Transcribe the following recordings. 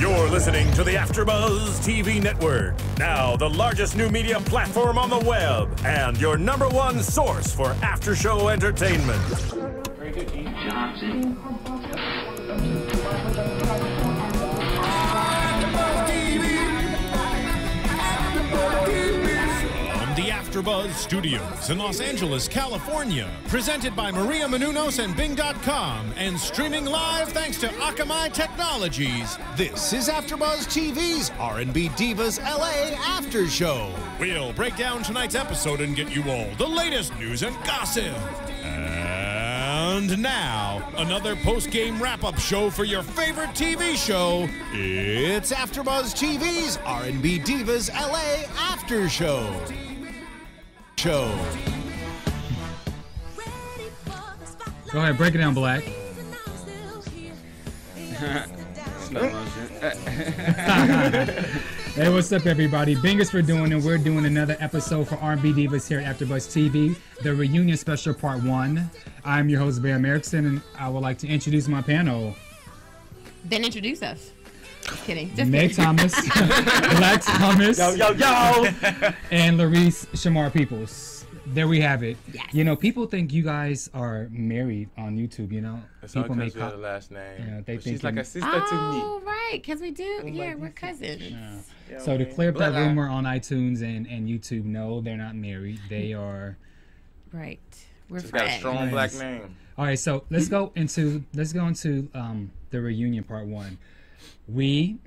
You're listening to the AfterBuzz TV Network, now the largest new media platform on the web, and your #1 source for after-show entertainment. Very good, Dean Johnson. The AfterBuzz Studios in Los Angeles, California, presented by Maria Menounos and Bing.com, and streaming live thanks to Akamai Technologies. This is AfterBuzz TV's R&B Divas LA After Show. We'll break down tonight's episode and get you all the latest news and gossip. And now, another post-game wrap-up show for your favorite TV show. It's AfterBuzz TV's R&B Divas LA After Show. Go ahead, break it down, Black. Hey, what's up, everybody? Bingers for doing it. We're doing another episode for R&B Divas here at AfterBuzz TV, the reunion special part 1. I'm your host, Bamm Ericsen, and I would like to introduce my panel. Then introduce us. Just kidding. Just Meg kidding. Thomas, Black Thomas, yo, and Larice Shamar Peoples. There we have it. Yes. You know, people think you guys are married on YouTube, you know? It's People only because we have the last name. Yeah, they She's think like a sister to Oh, me. right, because we do. Yeah, like we're this. cousins. Yeah. Yeah, So to man. clear up that Bloodline. rumor on iTunes and YouTube, no, they're not married. They are. Right. We're She's got a friends. strong black Nice. name. All right, so let's go into the reunion part 1. We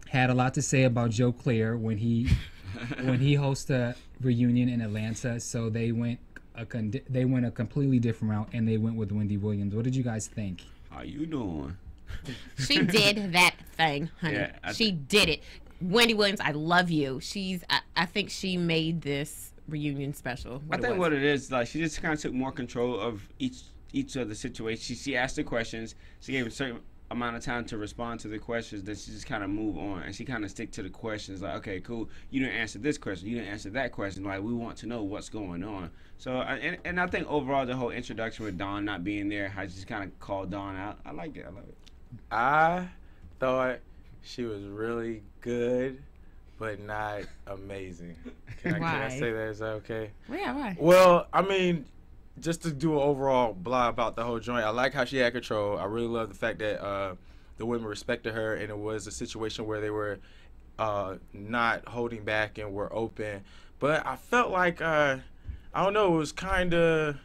had a lot to say about Joe Claire when he hosted a reunion in Atlanta. So they went a completely different route, and they went with Wendy Williams. What did you guys think? How you doing? She did that thing, honey. Yeah, she did it. Wendy Williams, I love you. I think she made this reunion special. I think what it is, like, she just kind of took more control of each of the situations. She asked the questions. She gave a certain amount of time to respond to the questions. Then she just kind of move on, and she kind of stick to the questions. Like, okay, cool. You didn't answer this question. You didn't answer that question. Like, we want to know what's going on. So, and I think overall the whole introduction with Dawn not being there, I just kind of called Dawn out. I like it. I love it. I thought she was really good, but not amazing. Can I say that? Is that okay? Well, yeah, why? Well, I mean, just to do an overall blah about the whole joint, I like how she had control. I really love the fact that the women respected her, and it was a situation where they were not holding back and were open. But I felt like, I don't know, it was kind of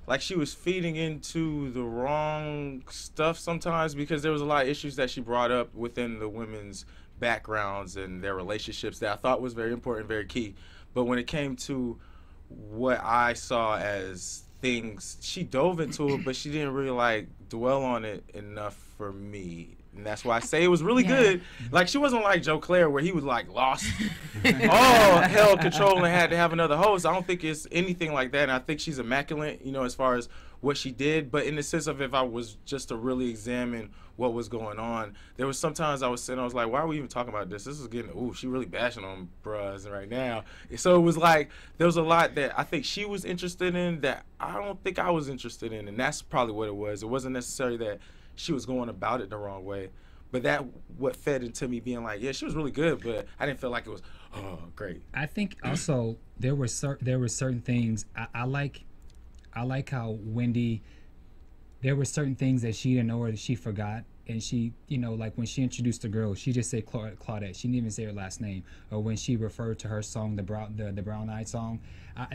like she was feeding into the wrong stuff sometimes, because there was a lot of issues that she brought up within the women's backgrounds and their relationships that I thought was very important, very key. But when it came to what I saw as things, she dove into it, but she didn't really like dwell on it enough for me. And that's why I say it was really good. Like, she wasn't like Joe Claire, where he was like lost all hell control and had to have another host. I don't think it's anything like that. And I think she's immaculate, you know, as far as what she did. But in the sense of, if I was just to really examine what was going on, there was sometimes I was sitting, I was like, why are we even talking about this? This is getting, ooh, she really bashing on bras right now. So it was like, there was a lot that I think she was interested in that I don't think I was interested in. And that's probably what it was. It wasn't necessarily that she was going about it the wrong way, but that what fed into me being like, yeah, she was really good, but I didn't feel like it was, oh, great. I think also there were certain things I like how Wendy, there were certain things that she didn't know or that she forgot, and she, you know, like when she introduced the girl, she just said Claudette. She didn't even say her last name. Or when she referred to her song, the Brown Eyed song,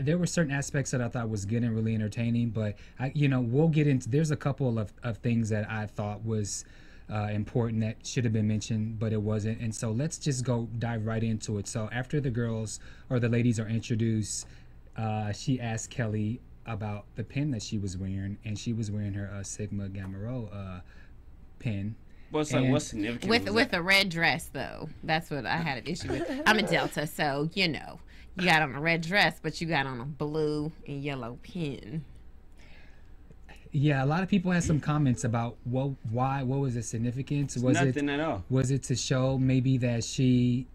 there were certain aspects that I thought was good and really entertaining. But you know, we'll get into. There's a couple of things that I thought was important that should have been mentioned, but it wasn't. And so let's just dive right into it. So after the girls or the ladies are introduced, she asked Kelly about the pin that she was wearing, and she was wearing her Sigma Gamma Rho pin. What's significant with a red dress, though. That's what I had an issue with. I'm a Delta, so you know, you got on a red dress, but you got on a blue and yellow pin. Yeah, a lot of people had some comments about what was the significance? Nothing at all. Was it to show maybe that she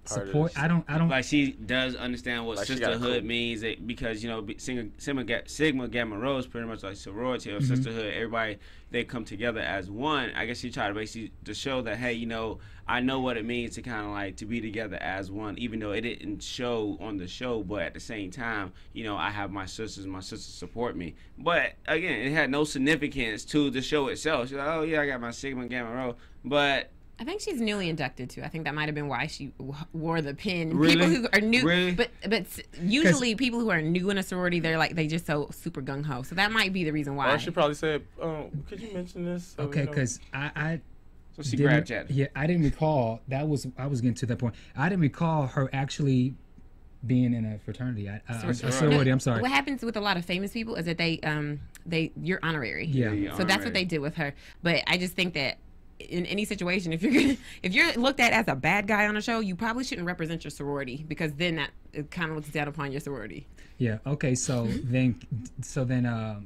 support. I don't like she does understand what Like she got a sisterhood cool- means, because you know Sigma Gamma Rho is pretty much like sorority or sisterhood. Everybody, they come together as one. I guess she tried to basically to show that, hey, you know, I know what it means to kind of like to be together as one, even though it didn't show on the show, but at the same time, you know, I have my sisters support me. But again, it had no significance to the show itself. She's like, oh yeah, I got my Sigma Gamma Rho, but I think she's newly inducted too. I think that might have been why she wore the pin. Really? People who are new, Really? but usually people who are new in a sorority, they're like they just so super gung ho. So that might be the reason why. Or she probably said, could you mention this? So okay, we know? because I so she didn't- grabbed Chad. Yeah, I didn't recall I was getting to that point. I didn't recall her actually being in a fraternity. A sorority. I'm sorry. What happens with a lot of famous people is that you're honorary. Yeah. So that's what they did with her. But I just think that in any situation, if you're looked at as a bad guy on a show, you probably shouldn't represent your sorority, because then that it kind of looks down upon your sorority. Yeah. Okay. So then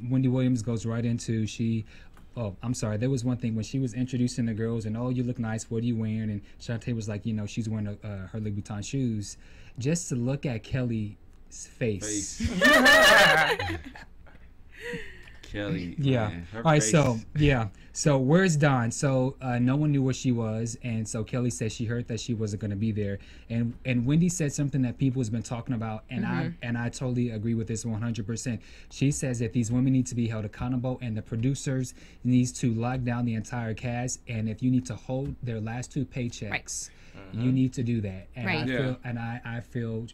Wendy Williams goes right into Oh, I'm sorry. There was one thing when she was introducing the girls and, oh, you look nice. What are you wearing? And Shantae was like, you know, she's wearing her Louis Vuitton shoes. Just to look at Kelly's face. Kelly. Yeah. Man, her All right. face. So yeah. So where's Dawn? So no one knew where she was, and so Kelly said she heard that she wasn't going to be there, and Wendy said something that people has been talking about, and I totally agree with this 100%. She says that these women need to be held accountable, and the producers needs to lock down the entire cast, and if you need to hold their last 2 paychecks, you need to do that. And Right. I feel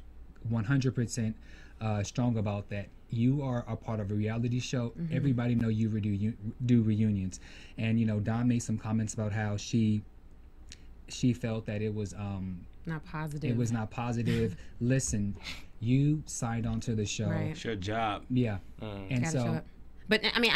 100% strong about that. You are a part of a reality show. Everybody know you do reunions, and you know Dawn made some comments about how she felt that it was Not positive. it was not positive. Listen, you signed on to the show. Right. It's your job. Yeah, and Gotta show so up. But I mean,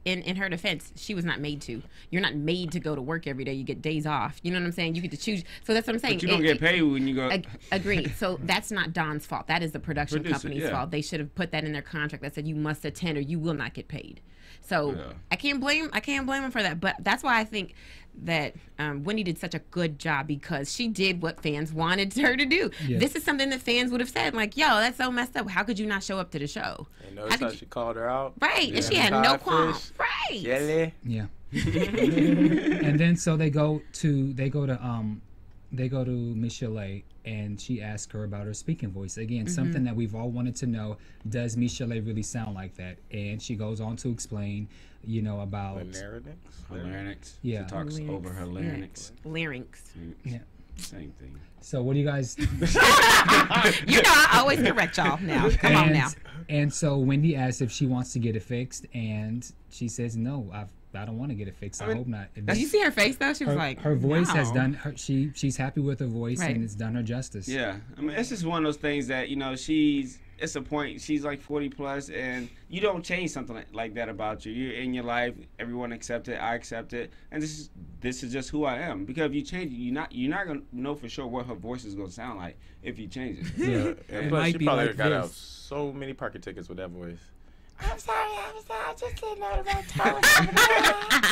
in her defense, she was not made to. You're not made to go to work every day. You get days off. You know what I'm saying? You get to choose. So that's what I'm saying. But you don't get paid when you go. Agreed. So that's not Dawn's fault. That is the production Producer, company's yeah. fault. They should have put that in their contract that said you must attend or you will not get paid. So Yeah. I can't blame them for that. But that's why I think that Wendy did such a good job, because she did what fans wanted her to do. Yeah. This is something that fans would have said, like, yo, that's so messed up. How could you not show up to the show? And notice how she called her out. Right. Yeah. And she had no qualms. Codfish. Right. Jelly. yeah. And then so they go to Michel'le, and she asked her about her speaking voice. Again, something that we've all wanted to know. Does Michel'le really sound like that? And she goes on to explain, you know, about Larynx. Her larynx. Yeah. She talks over her larynx. Larynx. yeah. Same thing. So what do you guys? You know, I always correct y'all now. Come on now. And so Wendy asks if she wants to get it fixed, and she says no. I don't want to get it fixed. I hope not. Did you see her face though? She was like, her voice has no. done her. She's happy with her voice, Right. and it's done her justice. Yeah, I mean, it's just one of those things that, you know, it's a point. She's like 40 plus, and you don't change something like that about you. You're in your life. Everyone accepts it. I accept it, and this is just who I am. Because if you change it, you're not gonna know for sure what her voice is gonna sound like if you change it. Yeah. And It plus, might she be probably like got out this. so many parking tickets with that voice. I'm sorry, I just didn't know the right tone.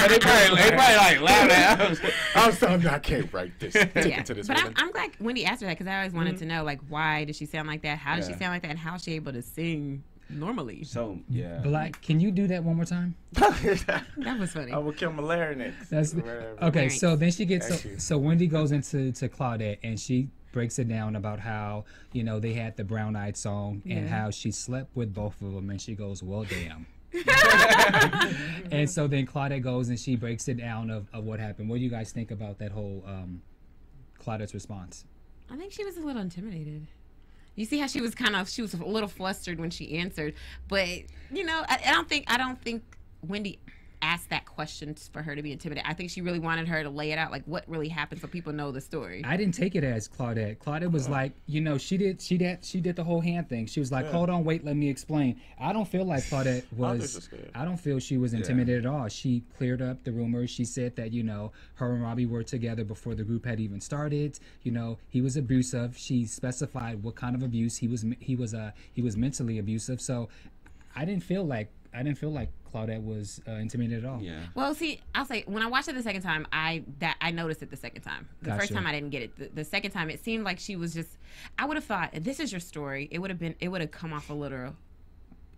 And they probably like laugh at us. I'm sorry, I can't write this ticket Yeah. to this But woman. I'm glad Wendy asked her that, because I always wanted to know, like, why does she sound like that? How does she Yeah. sound like that? And how is she able to sing normally? So yeah. Black, can you do that one more time? That was funny. I will kill my larynx. That's Whatever. okay. Larynx. So then she gets Thank you. so Wendy goes into Claudette, and she breaks it down about how, you know, they had the Brown Eyed song and how she slept with both of them, and she goes, well, damn. And so then Claudette goes and she breaks it down of what happened. What do you guys think about that whole Claudette's response? I think she was a little intimidated. You see how she was a little flustered when she answered, but you know, I don't think Wendy asked that question for her to be intimidated. I think she really wanted her to lay it out, like what really happened, so people know the story. I didn't take it as Claudette. Claudette was like, you know, she did the whole hand thing. She was like, hold on, wait, let me explain. I don't feel like Claudette was. I don't feel she was intimidated at all. She cleared up the rumors. She said that, you know, her and Robbie were together before the group had even started. You know, he was abusive. She specified what kind of abuse he was mentally abusive. So I didn't feel like Claudette was intimidated at all. Yeah. Well, see, I'll say when I watched it the second time, I noticed it the second time. The Gotcha. first time I didn't get it. The second time, it seemed like she was just. I would have thought, if this is your story, it would have come off a little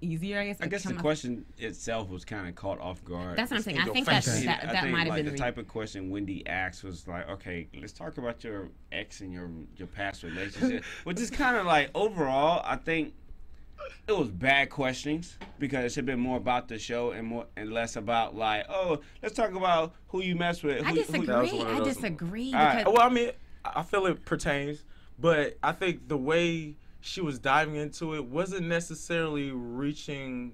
easier, I guess. I guess the question itself was kind of caught off guard. That's what I'm saying. I think I that think, might have like, been the type of question Wendy asked was like, okay, let's talk about your ex and your past relationship, which is kind of like overall, I think it was bad questionings because it should have been more about the show and less about like, oh, let's talk about who you mess with. I disagree. I disagree. Because Well, I mean, I feel it pertains, but I think the way she was diving into it wasn't necessarily reaching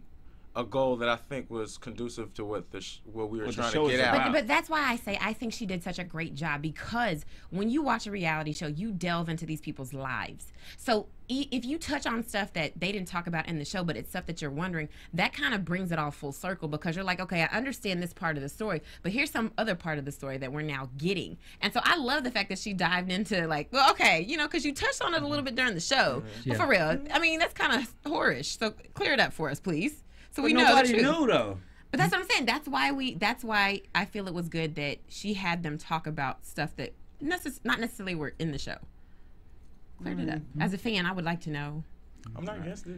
a goal that I think was conducive to what we were trying to get at. But that's why I say I think she did such a great job, because when you watch a reality show, you delve into these people's lives. So if you touch on stuff that they didn't talk about in the show, but it's stuff that you're wondering, that kind of brings it all full circle, because you're like, okay, I understand this part of the story, but here's some other part of the story that we're now getting. And so I love the fact that she dived into like, well, okay, you know, because you touched on it a little bit during the show. Yeah. But for real, I mean, that's kind of whorish. So clear it up for us, please. So we know nobody the truth. knew though. But that's what I'm saying. That's why I feel it was good that she had them talk about stuff that not necessarily were in the show. Cleared it up. As a fan, I would like to know. I'm not against it.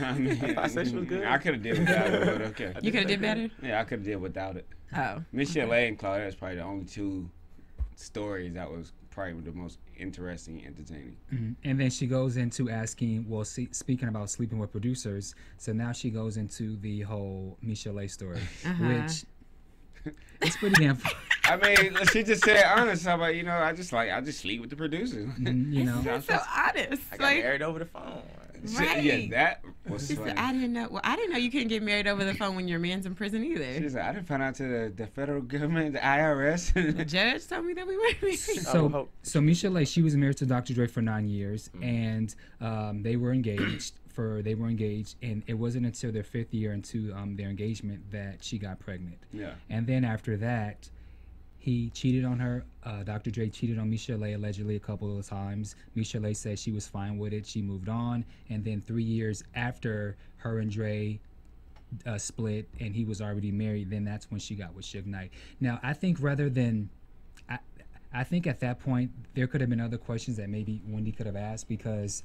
I mean, I said she was good. I could have did without it, but okay. You could have did better? Yeah, I could have did without it. Oh. Michel'le and Claudette is probably the only two stories that was probably the most interesting and entertaining. Mhm. And then she goes into asking, well, speaking about sleeping with producers, so now she goes into the whole Michel'le story, which it's pretty damn. I mean, she just said honest. How about, you know, I just sleep with the producers. You know, That's so honest. I got married over the phone. Right. Yeah, that was She funny. said, I didn't know. Well, I didn't know you couldn't get married over the phone when your man's in prison either. She said, I didn't find out to the federal government, the IRS. The judge told me that we were married. so Michel'le, she was married to Dr. Dre for 9 years, and they were engaged. And it wasn't until their 5th year into their engagement that she got pregnant. Yeah. And then after that, he cheated on her. Dr. Dre cheated on Michel'le allegedly a couple of times. Michel'le said she was fine with it. She moved on. And then 3 years after her and Dre split and he was already married, then that's when she got with Suge Knight. Now, I think I think at that point, there could have been other questions that maybe Wendy could have asked, because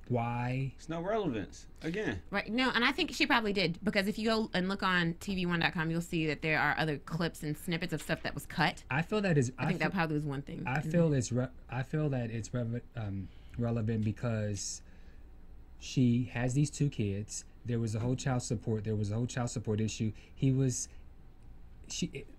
why? It's no relevance. Again. Right. No, and I think she probably did, because if you go and look on TVOne.com, you'll see that there are other clips and snippets of stuff that was cut. I feel that is. I think that probably was one thing. I feel that it's relevant because she has these 2 kids. There was a whole child support. Issue.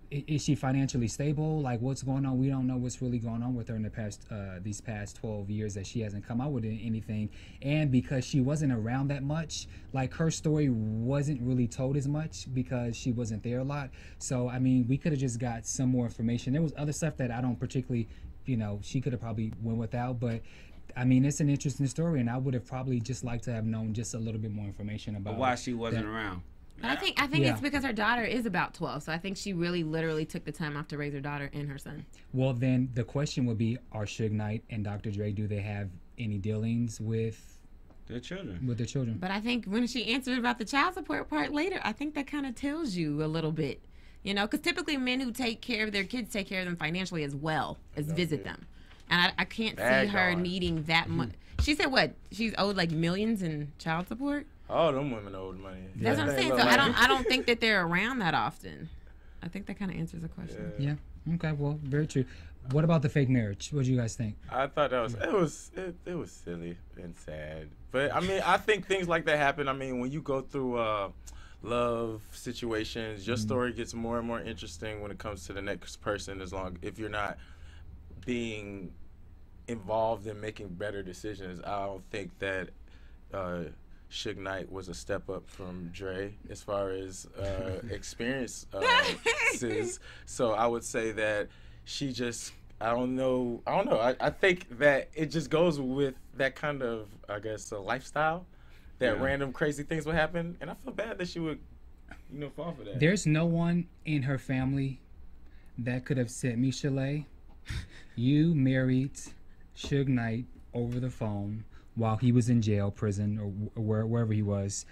Is she financially stable? Like, what's going on? We don't know what's really going on with her in the past these past 12 years that she hasn't come out with anything. And because she wasn't around that much, like, her story wasn't really told as much because she wasn't there a lot. So, I mean, we could have just got some more information. There was other stuff that I don't particularly, she could have probably went without, but I mean, it's an interesting story, and I would have probably just liked to have known just a little bit more information about why she wasn't around. But I think it's because her daughter is about 12, so I think she really literally took the time off to raise her daughter and her son. Well, then the question would be, are Suge Knight and Dr. Dre, do they have any dealings with their children? With their children. But I think when she answered about the child support part later, I think that kind of tells you a little bit, because typically men who take care of their kids take care of them financially as well as visit them. And I can't see her needing that much. She said what? She's owed like millions in child support? Oh, them women owed money. That's what I'm saying. So I don't think that they're around that often. I think that kind of answers the question. Yeah. Okay. Well, very true. What about the fake marriage? What do you guys think? I thought that was silly and sad. But I mean, I think things like that happen. I mean, when you go through love situations, your story gets more and more interesting when it comes to the next person. If you're not being involved in making better decisions, I don't think that Suge Knight was a step up from Dre as far as experiences. So I would say that she just, I don't know. I think that it just goes with that kind of, I guess, a lifestyle that random crazy things would happen. And I feel bad that she would, fall for that. There's no one in her family that could have said, Michel'le, you married Suge Knight over the phone while he was in jail, prison, or wherever he was.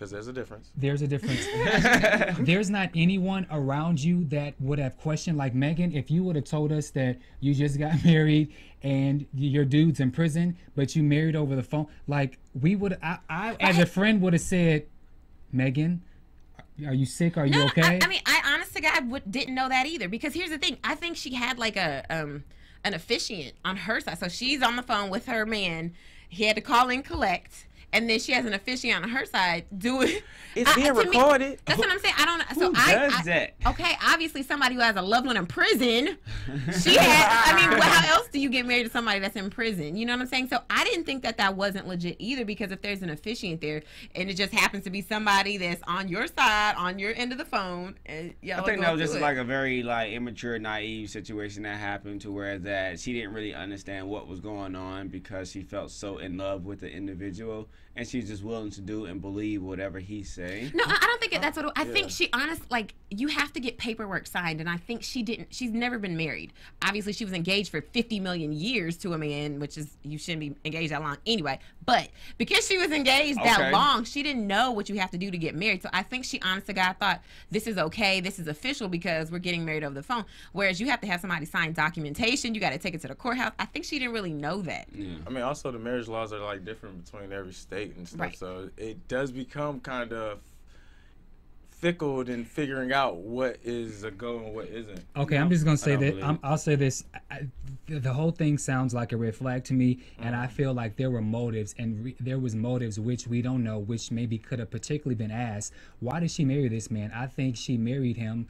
Because there's a difference. There's a difference. There's not anyone around you that would have questioned, like Megan, if you would have told us that you just got married and your dude's in prison, but you married over the phone, like we would, I as a friend would have said, Megan, are you sick? Are you okay? I mean, I honest to God didn't know that either, because here's the thing. I think she had like an officiant on her side. So she's on the phone with her man. He had to call and collect. And then she has an officiant on her side do it. It's being recorded. That's what I'm saying. I don't. Who does that? Okay, obviously somebody who has a loved one in prison. She had. I mean, well, how else do you get married to somebody that's in prison? You know what I'm saying? So I didn't think that wasn't legit either, because if there's an officiant there and it just happens to be somebody that's on your side, on your end of the phone, and I think that was just like a very like immature, naive situation that happened, to where that she didn't really understand what was going on because she felt so in love with the individual. And she's just willing to do and believe whatever he's saying. No, I don't think that's what. I think she like you have to get paperwork signed, and I think she didn't. She's never been married. Obviously, she was engaged for 50 million years to a man, which is, you shouldn't be engaged that long anyway. But because she was engaged that long, she didn't know what you have to do to get married. So I think she, honest to God, thought this is okay, this is official because we're getting married over the phone. Whereas you have to have somebody sign documentation. You got to take it to the courthouse. I think she didn't really know that. Yeah. I mean, also the marriage laws are like different between every state and stuff. Right. So it does become kind of fickle in figuring out what is a go and what isn't. Okay, I'm just gonna say that. believe it. I'll say this. The whole thing sounds like a red flag to me, and I feel like there were motives, and there was motives which we don't know, which maybe could have particularly been asked. Why did she marry this man? I think she married him.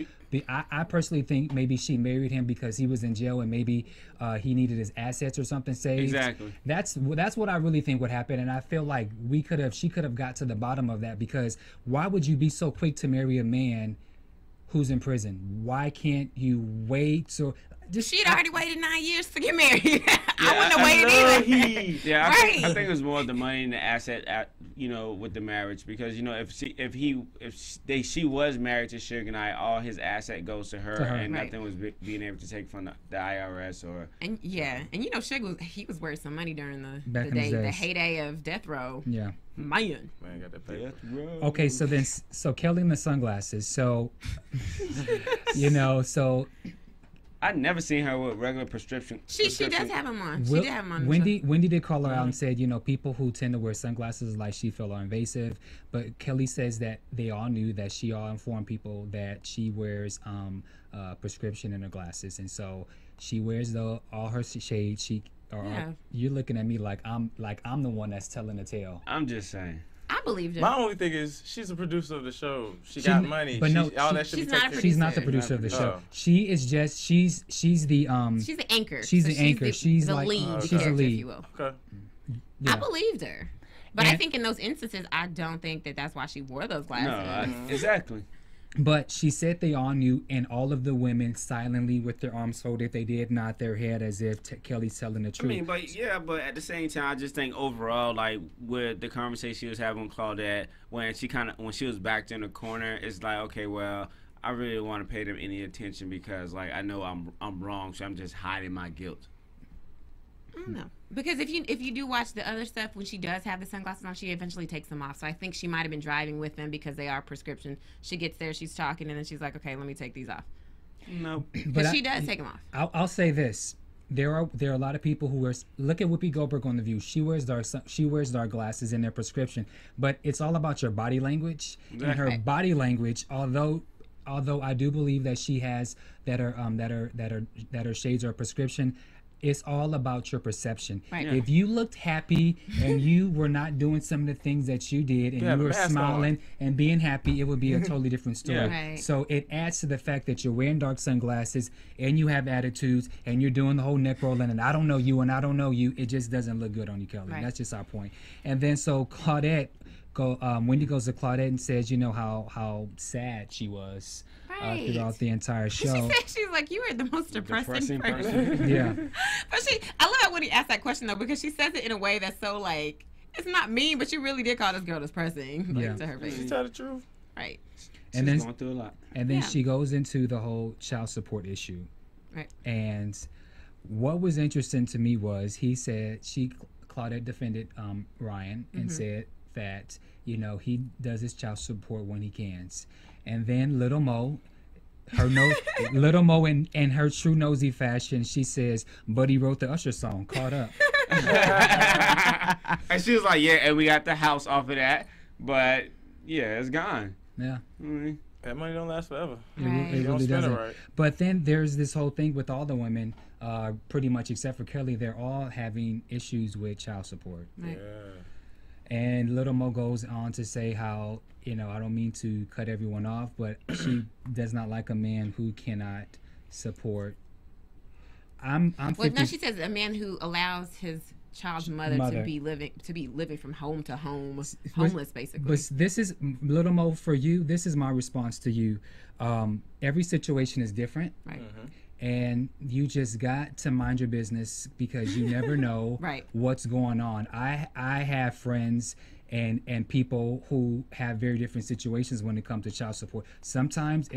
I personally think maybe she married him because he was in jail and maybe he needed his assets or something saved. Exactly. That's what I really think would happen, and I feel like she could have got to the bottom of that, because why would you be so quick to marry a man who's in prison? Why can't you wait? So She'd already waited 9 years to get married. I wouldn't have waited either. Yeah, Right. I think it was more the money and the asset, with the marriage, because if she was married to Suge Knight, all his asset goes to her, and Right. nothing was being able to take from the IRS or. And Suge was worth some money during Back in his the days. heyday of Death Row. yeah. Man. Man, got that paper. Okay, so Kelly and the sunglasses. So, so I never seen her with regular prescription. She does have them on. She Will- did have them on. Wendy did call her out and said, people who tend to wear sunglasses like she feel are invasive. But Kelly says that they all knew that she all informed people that she wears prescription in her glasses, and so she wears all her shades. You're looking at me like I'm the one that's telling the tale. I'm just saying. I believed her. My only thing is she's a producer of the show. She got money. But no, all that should be she's not taken. a She's not the producer. producer of the show. Oh. She is just she's the She's the anchor. She's the anchor. She's the like- lead. she's the the character, lead. if you will. Okay. Yeah. I believed her, but I And- think in those instances, I don't think that's why she wore those glasses. No, exactly. But she said they all knew, and all of the women silently with their arms folded, they did nod their head as if Kelly's telling the I truth. mean, but at the same time, I just think overall, like with the conversation she was having with Claudette, when she was backed in the corner, it's like, okay, well, I really don't want to pay them any attention because, like, I know I'm wrong, so I'm just hiding my guilt. I don't know. Because if you do watch the other stuff, when she does have the sunglasses on, she eventually takes them off. So I think she might have been driving with them because they are prescription. She gets there, she's talking, and then she's like, okay, let me take these off. No. But she does take them off. I'll say this: there are a lot of people who look at Whoopi Goldberg on The View. She wears dark glasses in their prescription, but it's all about your body language. And her body language, although I do believe that she has that her shades are prescription. It's all about your perception. Right. If you looked happy and you were not doing some of the things that you did and you were smiling and being happy, it would be a totally different story. Right. So it adds to the fact that you're wearing dark sunglasses and you have attitudes and you're doing the whole neck rolling and I don't know you and I don't know you. It just doesn't look good on you, Kelly. Right. That's just our point. And then so Wendy goes to Claudette and says, how sad she was throughout the entire show. She's like, you are the most depressing person. Yeah. But I love how when he asked that question though, because she says it in a way that's so like, it's not mean, but you really did call this girl depressing to her face. She tell the truth. Right. And She's then going through a lot. And then she goes into the whole child support issue. Right. And what was interesting to me was Claudette defended Ryan and said that, you know, he does his child support when he can. And then Little Mo, Little Mo in her true nosy fashion, she says, but he wrote the Usher song, Caught Up. And she was like, yeah, and we got the house off of that, but yeah, it's gone. Yeah. Mm-hmm. That money don't last forever. Right. It You don't really spend it doesn't. right. But then there's this whole thing with all the women, pretty much except for Kelly, they're all having issues with child support. Right. Yeah. And Little Mo goes on to say how, you know, I don't mean to cut everyone off, but she does not like a man who cannot support. I'm 50, Well, no, she says a man who allows his child's mother to be living from home to home, homeless basically. But this is, Little Mo, for you, this is my response to you. Every situation is different. Right. And you just got to mind your business because you never know Right. what's going on. I have friends and people who have very different situations when it comes to child support. Sometimes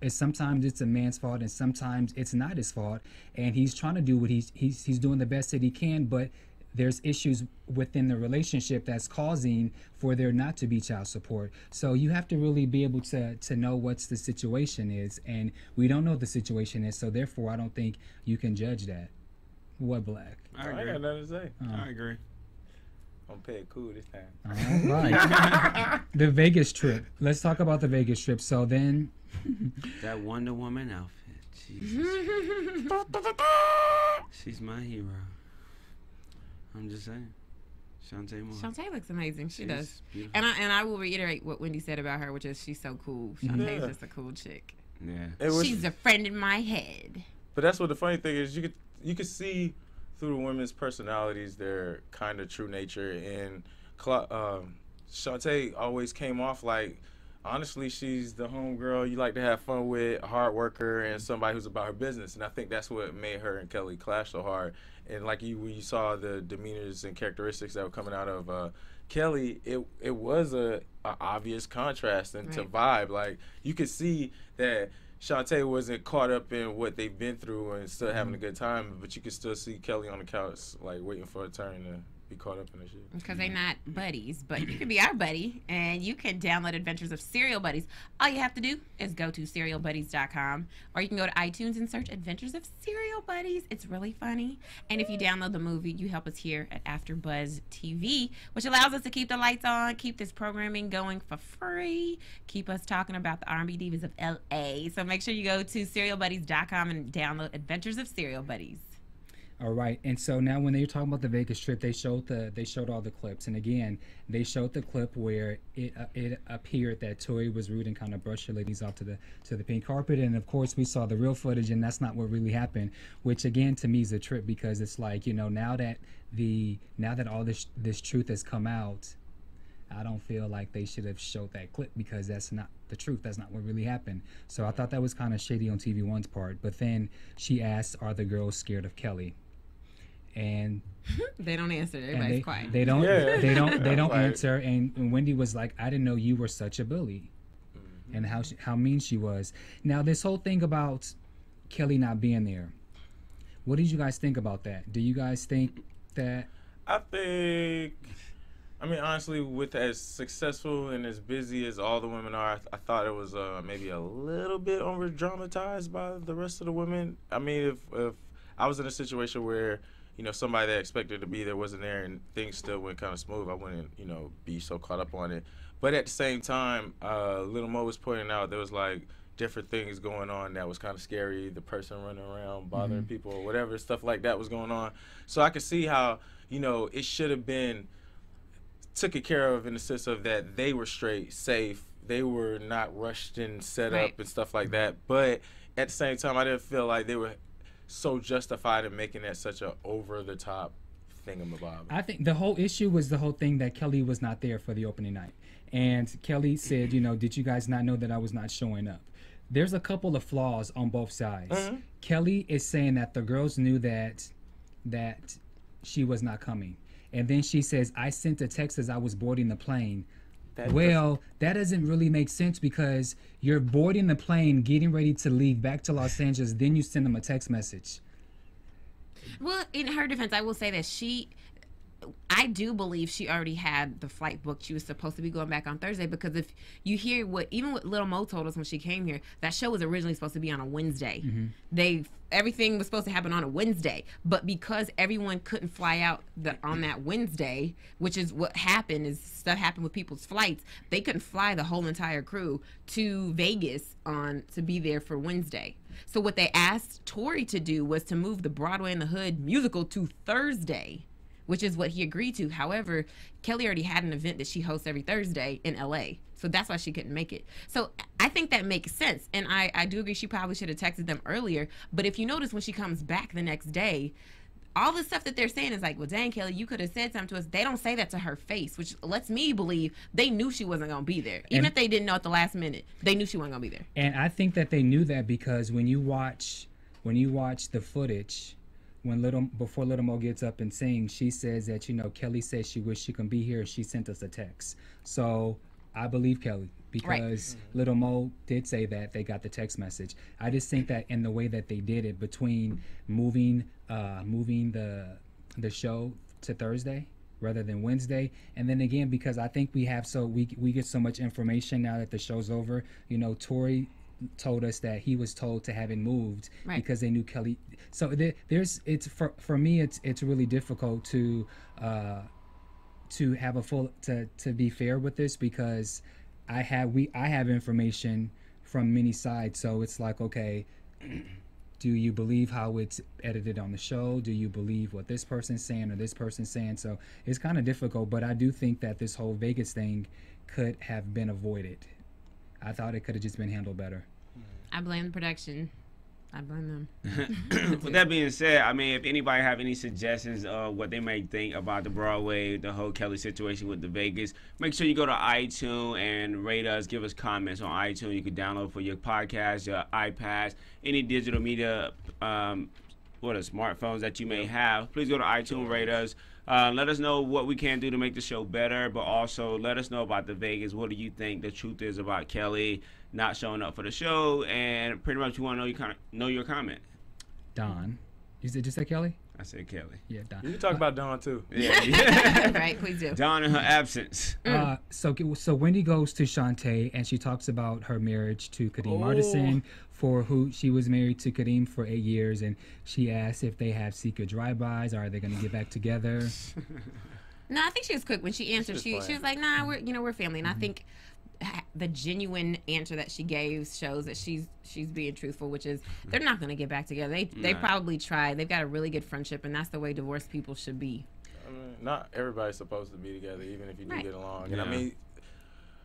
sometimes it's a man's fault, and sometimes it's not his fault. And he's trying to do what he's doing the best that he can, but there's issues within the relationship that's causing for there not to be child support. So you have to really be able to know what's the situation is, and we don't know what the situation is, so therefore I don't think you can judge that. What, Black? I got nothing to say. I agree. I'm pay it cool this time. All right. The Vegas trip. Let's talk about the Vegas trip. So then, That Wonder Woman outfit. Jesus. She's my hero. I'm just saying. Shantae Moore. Shantae looks amazing. She She's does. beautiful. And I will reiterate what Wendy said about her, which is she's so cool. Shantae's Yeah. just a cool chick. Yeah. It was, She's a friend in my head. but that's what the funny thing is. You could see through the women's personalities their kind of true nature. And Shantae always came off like, honestly, she's the homegirl you like to have fun with, a hard worker, and somebody who's about her business. And I think that's what made her and Kelly clash so hard. And like when you saw the demeanors and characteristics that were coming out of Kelly, it was a obvious contrast and to vibe. Like you could see that Shantae wasn't caught up in what they've been through and still having a good time, but you could still see Kelly on the couch like waiting for a turn to be caught up in the shit. Because they're not buddies, but you can be our buddy, and you can download Adventures of Serial Buddies. All you have to do is go to serialbuddies.com, or you can go to iTunes and search Adventures of Serial Buddies. It's really funny. And if you download the movie, you help us here at AfterBuzz TV, which allows us to keep the lights on, keep this programming going for free, keep us talking about the R&B divas of LA. So make sure you go to serialbuddies.com and download Adventures of Serial Buddies. all right. And so now when they were talking about the Vegas trip, they showed all the clips. And again, they showed the clip where it appeared that Tori was rude and kind of brushed her ladies off to the pink carpet. And of course, we saw the real footage, and that's not what really happened. Which again, to me, is a trip, because it's like, you know, now that all this truth has come out, I don't feel like they should have showed that clip, because that's not the truth. That's not what really happened. So I thought that was kind of shady on TVOne's part. But then she asked, "Are the girls scared of Kelly?" And They don't answer. Everybody's quiet. they don't Yeah. they don't Like- answer. And Wendy was like, "I didn't know you were such a bully," and how mean she was. Now this whole thing about Kelly not being there, what did you guys think about that? Do you guys think that? I mean, honestly, with as successful and as busy as all the women are, I thought it was maybe a little bit over dramatized by the rest of the women. I mean, if I was in a situation where, you know, somebody that expected to be there wasn't there and things still went kind of smooth, I wouldn't, you know, be so caught up on it. But at the same time, Little Mo was pointing out there was like different things going on that was kind of scary. The person running around bothering people or whatever, stuff like that was going on. So I could see how, you know, it should have been taken care of in the sense of that they were straight, safe. They were not rushed and set up and stuff like that. But at the same time, I didn't feel like they were so justified in making that such a over-the-top thingamabob. I think the whole issue was the whole thing that Kelly was not there for the opening night. And Kelly said, you know, did you guys not know that I was not showing up? There's a couple of flaws on both sides. Kelly is saying that the girls knew that she was not coming. And then she says, I sent a text as I was boarding the plane. That doesn't really make sense, because you're boarding the plane, getting ready to leave back to Los Angeles, then you send them a text message. Well, in her defense, I will say that I do believe she already had the flight booked. She was supposed to be going back on Thursday, because if you hear even what Little Mo told us when she came here, that show was originally supposed to be on a Wednesday. Everything was supposed to happen on a Wednesday, but because everyone couldn't fly out on that Wednesday, which is what happened, is stuff happened with people's flights, they couldn't fly the whole entire crew to Vegas to be there for Wednesday. So what they asked Tori to do was to move the Broadway in the Hood musical to Thursday, which is what he agreed to. However, Kelly already had an event that she hosts every Thursday in LA. So that's why she couldn't make it. So I think that makes sense. And I do agree she probably should have texted them earlier. But if you notice, when she comes back the next day, all the stuff that they're saying is like, well, dang, Kelly, you could have said something to us. They don't say that to her face, which lets me believe they knew she wasn't going to be there. Even if they didn't know at the last minute, they knew she wasn't going to be there. And I think that they knew that because when you watch the footage, before Little Mo gets up and sings, she says that, Kelly says she wished she could be here. She sent us a text. So I believe Kelly, because Little Mo did say that they got the text message. I just think that in the way that they did it, between moving the show to Thursday rather than Wednesday, and then again, because I think we get so much information now that the show's over. Tori told us that he was told to have it moved because they knew Kelly. So for me it's really difficult to have to be fair with this, because I have information from many sides. So it's like, okay, do you believe how it's edited on the show? Do you believe what this person's saying or this person's saying? So it's kind of difficult, but I do think that this whole Vegas thing could have been avoided. I thought it could have just been handled better. I blame the production. I blame them. With that being said, I mean, if anybody have any suggestions of what they may think about the Broadway, the whole Kelly situation with the Vegas, make sure you go to iTunes and rate us, give us comments on iTunes. You can download for your podcast, your iPads, any digital media, smartphones that you may have. Please go to iTunes, rate us. Let us know what we can do to make the show better, but also let us know about the Vegas. What do you think the truth is about Kelly not showing up for the show? And pretty much we want to know your comment. Don, you said just say Kelly? I said Kelly. Yeah, Don. You can talk about Dawn too. Yeah. Right, please do. Dawn in her absence. So Wendy goes to Shantae and she talks about her marriage to Kadeem Artisan, for who she was married to Kadeem for 8 years, and she asks if they have secret drive-bys. Are they going to get back together? No, I think she was quick when she answered. She was like, "Nah, we're family." And I think the genuine answer that she gave shows that she's being truthful, which is they're not going to get back together. They probably tried. They've got a really good friendship, and that's the way divorced people should be. I mean, not everybody's supposed to be together, even if you do get along. And I mean,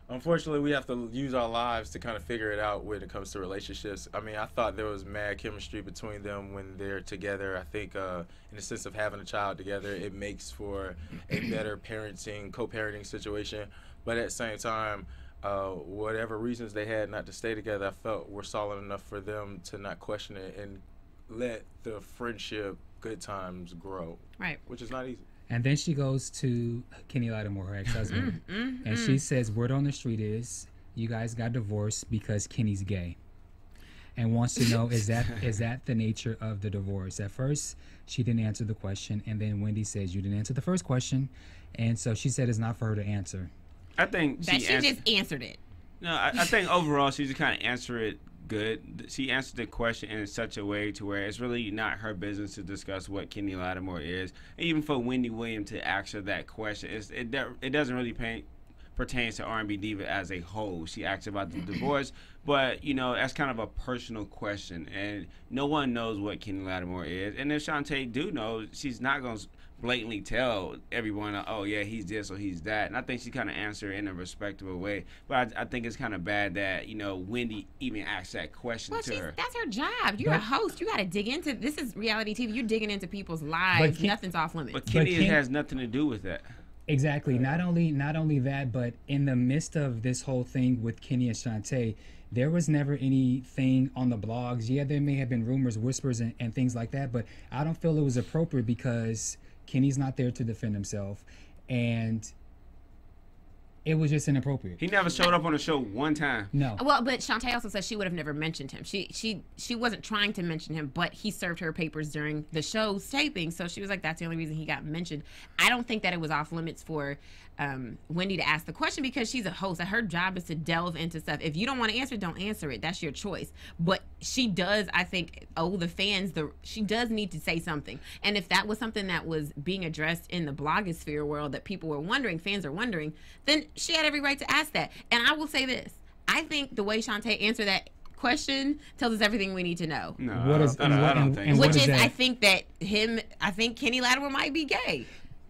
unfortunately, we have to use our lives to kind of figure it out when it comes to relationships. I mean, I thought there was mad chemistry between them when they're together. I think in the sense of having a child together, it makes for a better co-parenting situation. But at the same time, whatever reasons they had not to stay together, I felt were solid enough for them to not question it and let the friendship, good times grow. Right. Which is not easy. And then she goes to Kenny Lattimore, her ex-husband, and she says, word on the street is you guys got divorced because Kenny's gay, and wants to know, is that the nature of the divorce? At first, she didn't answer the question, and then Wendy says, you didn't answer the first question, and so she said it's not for her to answer. I think she just answered it. No, I think overall she just kind of answered it good. She answered the question in such a way to where it's really not her business to discuss what Kenny Lattimore is. And even for Wendy Williams to ask her that question, it doesn't really pertain to R&B Diva as a whole. She asked about the divorce, but that's kind of a personal question, and no one knows what Kenny Lattimore is. And if Shantae do know, she's not going to blatantly tell everyone, oh yeah, he's this or he's that. And I think she kind of answered in a respectable way. But I think it's kind of bad that Wendy even asked that question to her. That's her job. You're a host. You got to dig into. This is reality TV. You're digging into people's lives. Nothing's off limits. But Kenny has nothing to do with that. Exactly. Not only that, but in the midst of this whole thing with Kenny and Shantae, there was never anything on the blogs. Yeah, there may have been rumors, whispers, and things like that, but I don't feel it was appropriate because Kenny's not there to defend himself, and It was just inappropriate. He never showed up on the show one time. No. Well, but Shantae also said she would have never mentioned him. She wasn't trying to mention him, but he served her papers during the show's taping, so she was like, that's the only reason he got mentioned. I don't think that it was off limits for Wendy to ask the question because she's a host. Her job is to delve into stuff. If you don't want to answer it, don't answer it. That's your choice. But she does, I think, owe the fans, she does need to say something. And if that was something that was being addressed in the blogosphere world that people were wondering, fans are wondering, then she had every right to ask that. And I will say this. I think the way Shantae answered that question tells us everything we need to know. No, What is- I don't think so. what Which is is, that? I think Kenny Latimer might be gay.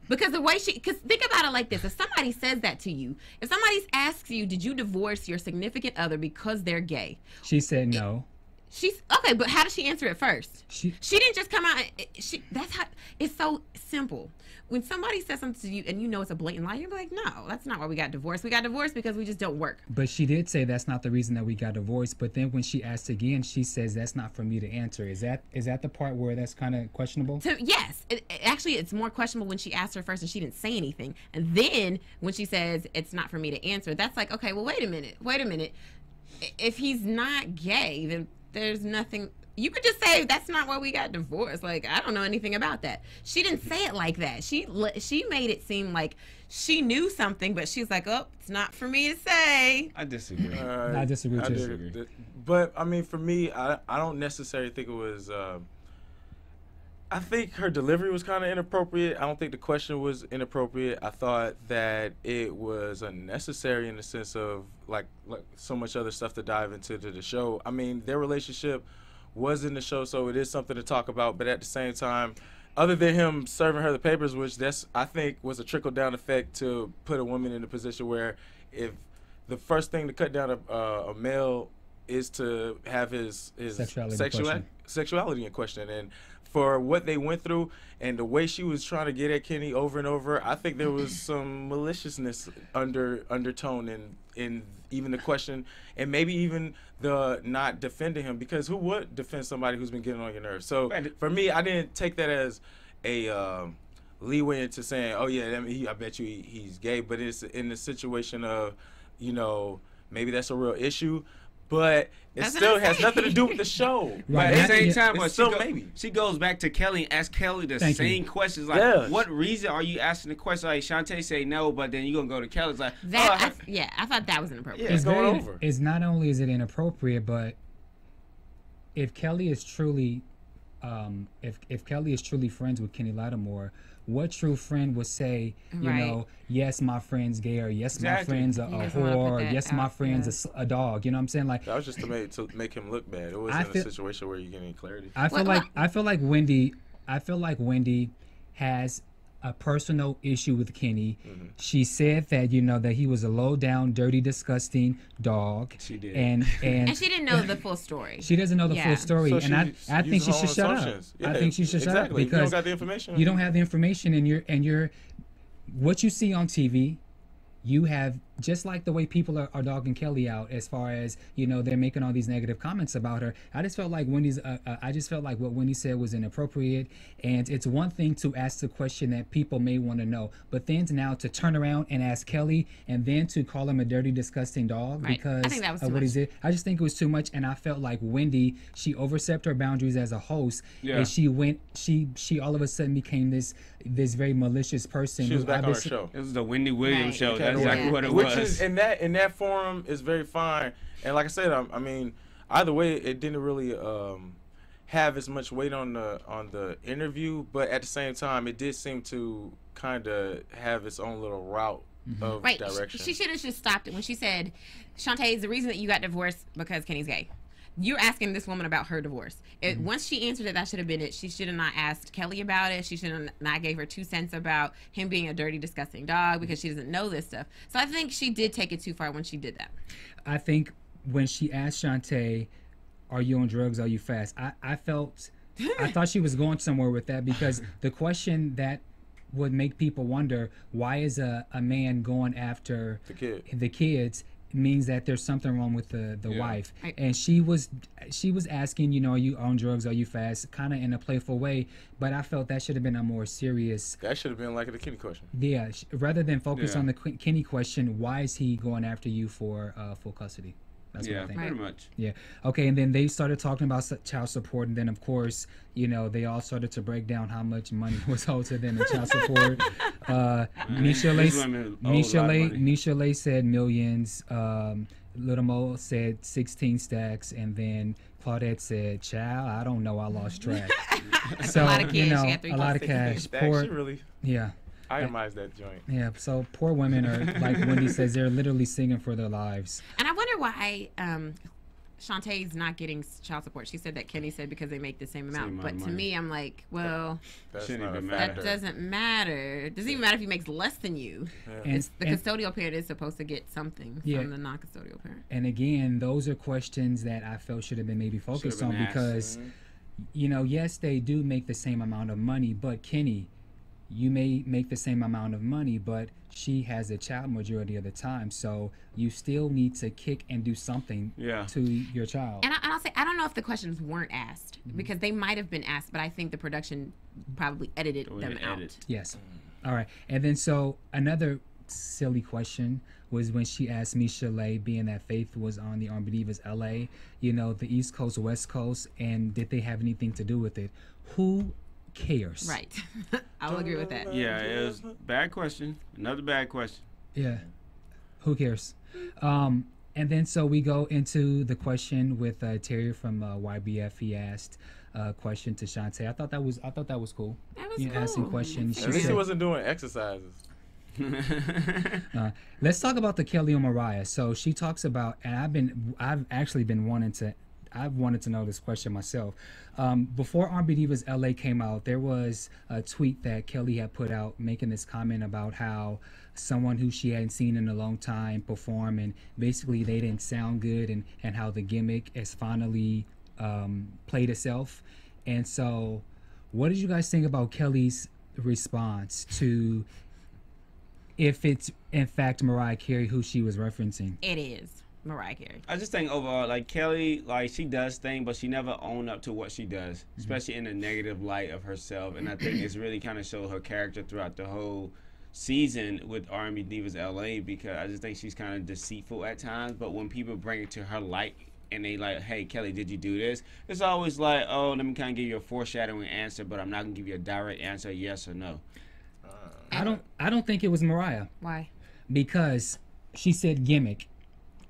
Because the way because think about it like this. If somebody says that to you, if somebody asks you, did you divorce your significant other because they're gay? She said no. She's okay, but how did she answer it first? She Didn't just come out. That's how. It's so simple. When somebody says something to you and you know it's a blatant lie, you're like, no, that's not why we got divorced. We got divorced because we just don't work. But she did say that's not the reason that we got divorced. But then when she asked again, she says that's not for me to answer. Is that the part where that's kind of questionable? Yes, actually, it's more questionable when she asked her first and she didn't say anything, and then when she says it's not for me to answer, that's like, okay, well, wait a minute. If he's not gay, then there's nothing. You could just say that's not why we got divorced. Like, I don't know anything about that. She didn't say it like that. She made it seem like she knew something, but she's like, oh, it's not for me to say. I disagree. I disagree too. But I mean, for me, I don't necessarily think it was. I think her delivery was kind of inappropriate. I don't think the question was inappropriate. I thought that it was unnecessary in the sense of like so much other stuff to dive into the show. I mean, their relationship was in the show, so it is something to talk about. But at the same time, other than him serving her the papers, which I think was a trickle down effect to put a woman in a position where if the first thing to cut down a male is to have his sexuality in question. And for what they went through and the way she was trying to get at Kenny over and over, I think there was some maliciousness undertone in even the question, and maybe even the not defending him, because who would defend somebody who's been getting on your nerves? So for me, I didn't take that as a leeway into saying, oh yeah, I bet you he's gay, but it's in the situation of, maybe that's a real issue. But it still has nothing to do with the show. Right. But at the same time, she goes back to Kelly and asks Kelly the same questions. Like, what reason are you asking the question? Like, Shantae say no, but then you're going to go to Kelly. It's like, I thought that was inappropriate. Yeah, it's going over. It's not only is it inappropriate, but if Kelly is truly, if Kelly is truly friends with Kenny Lattimore, what true friend would say, yes, my friend's gay, or yes, my friend's a whore, or yes, my friend's a dog. You know what I'm saying? Like, that was just to make him look bad. It wasn't a situation where you get any clarity. I feel like Wendy has a personal issue with Kenny. Mm-hmm. She said that that he was a low down, dirty, disgusting dog. She did, and she didn't know the full story. She doesn't know the full story, So and I think she should shut up. Yeah, I think she should shut up because you don't got the information. You don't have the information, and you're what you see on TV. You have, just like the way people are dogging Kelly out as far as they're making all these negative comments about her. I just felt like what Wendy said was inappropriate, and it's one thing to ask the question that people may want to know, but then now to turn around and ask Kelly and then to call him a dirty, disgusting dog because I think that was of what he did. I just think it was too much, and I felt like Wendy, she overstepped her boundaries as a host, and she all of a sudden became this very malicious person. She was back on her show. It was the Wendy Williams show. That's exactly what it was. Which is in that forum is very fine, and like I said, I mean, either way, it didn't really have as much weight on the interview, but at the same time, it did seem to kind of have its own little route of direction. She should have just stopped it when she said, "Shantae, is the reason that you got divorced because Kenny's gay." You're asking this woman about her divorce. Once she answered it, that should have been it. She should have not asked Kelly about it. She should have not gave her 2 cents about him being a dirty, disgusting dog because she doesn't know this stuff. So I think she did take it too far when she did that. I think when she asked Shantae, are you on drugs, are you fast? I thought she was going somewhere with that, because the question that would make people wonder, why is a man going after the kids means that there's something wrong with the wife. Right. And she was asking, you know, are you on drugs, are you fast, kind of in a playful way, but I felt that should have been a more serious. That should have been like the Kenny question. Yeah, rather than focus on the Kenny question, why is he going after you for full custody? That's what I think. Pretty much. Yeah. Okay, and then they started talking about child support, and then of course, you know, they all started to break down how much money was owed to them in child support. Michel'le said millions. Little Mo said 16 stacks, and then Claudette said, "Child, I don't know, I lost track." So a lot of cash. you know, She had a lot of cash. Poor, She really yeah. itemized that joint. Yeah, so poor women are, like Wendy says, they're literally singing for their lives. And I wonder why Shantae's not getting child support. She said that Kenny said because they make the same amount. But to me, I'm like, well, That's Shouldn't not a even factor. matter. that doesn't matter. It doesn't even matter if he makes less than you. Yeah. And, The custodial parent is supposed to get something Yeah. from the non-custodial parent. and again, those are questions that I felt should have been maybe focused Should have on been asked. because, you know, yes, they do make the same amount of money, but Kenny, you may make the same amount of money, but she has a child majority of the time, so you still need to kick and do something to your child. And I'll say, I don't know if the questions weren't asked because they might have been asked, but I think the production probably edited them out. Yes. All right. And then so another silly question was when she asked Michel'le, being that Faith was on the R&B Divas LA, you know, the East Coast, West Coast, and did they have anything to do with it? Who cares? Right. I'll agree with that. Yeah, it was bad question. Another bad question. Yeah. Who cares? And then so we go into the question with Terry from YBF. He asked a question to Shantae. I thought that was cool. That was You cool. asking questions. At She least he said, wasn't doing exercises. let's talk about the Kelly and Mariah. So she talks about, and I've actually been wanted to know this question myself. Before R&B Divas LA came out, there was a tweet that Kelly had put out making this comment about how someone who she hadn't seen in a long time perform, and basically they didn't sound good, and how the gimmick has finally played itself. And so what did you guys think about Kelly's response to if it's in fact Mariah Carey who she was referencing? It is Mariah Carey. I just think overall, like Kelly, like she does things, but she never own up to what she does, especially in the negative light of herself. And I think it's really kind of showed her character throughout the whole season with R&B Divas LA, because I just think she's kind of deceitful at times. But when people bring it to her light and they like, hey, Kelly, did you do this? It's always like, oh, let me kind of give you a foreshadowing answer, but I'm not gonna give you a direct answer, yes or no. I don't think it was Mariah, Why? because she said gimmick,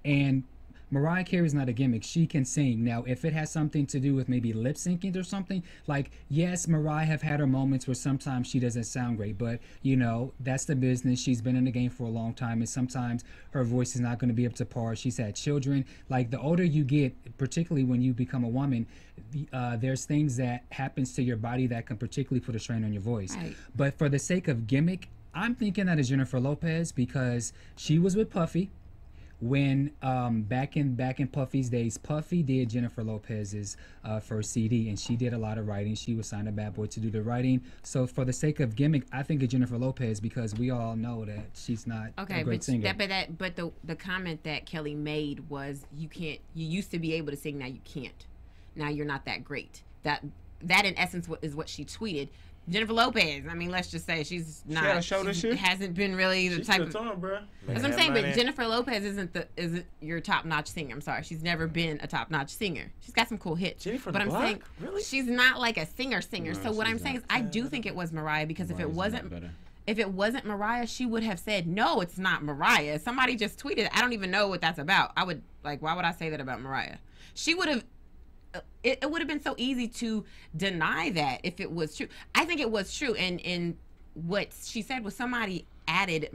and Mariah Carey's not a gimmick. She can sing. Now, if it has something to do with maybe lip syncing or something, like, yes, Mariah have had her moments where sometimes she doesn't sound great, but, you know, that's the business. She's been in the game for a long time, and sometimes her voice is not going to be up to par. She's had children. Like, the older you get, particularly when you become a woman, there's things that happens to your body that can particularly put a strain on your voice. Right. But for the sake of gimmick, I'm thinking that is Jennifer Lopez, because she was with Puffy. When back in Puffy's days, Puffy did Jennifer Lopez's first CD, and she did a lot of writing. She was signed to Bad Boy to do the writing. So for the sake of gimmick, I think of Jennifer Lopez, because we all know that she's not a great singer. But the comment that Kelly made was, you used to be able to sing, now you can't. Now you're not that great. That in essence is what she tweeted. Jennifer Lopez, I mean, let's just say she's not. She had a shoulder shoot? Hasn't been really the type of. Bro. That's what I'm saying. But Jennifer Lopez isn't your top notch singer. I'm sorry, she's never been a top notch singer. She's got some cool hits. Jennifer but I'm Block? saying Really? she's not like a singer. No, So what she's I'm saying not. is, I do think it was Mariah, because Mariah's not better. if it wasn't Mariah, she would have said, no, it's not Mariah. Somebody just tweeted, I don't even know what that's about. I would, like, why would I say that about Mariah? She would have, it would have been so easy to deny that if it was true. I think it was true. And what she said was, somebody added,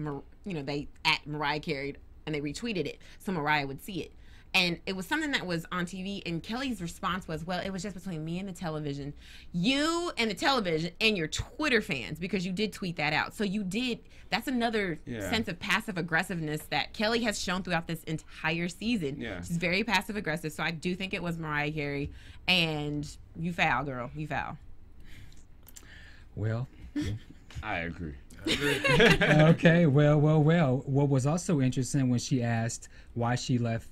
they at Mariah Carey and they retweeted it so Mariah would see it. And it was something that was on TV, and Kelly's response was, well, it was just between me and the television, you and the television, and your Twitter fans, because you did tweet that out. So you did, that's another sense of passive aggressiveness that Kelly has shown throughout this entire season. Yeah. She's very passive aggressive. So I do think it was Mariah Carey, and you foul, girl, you foul. Well, I agree. Okay, well. What was also interesting when she asked why she left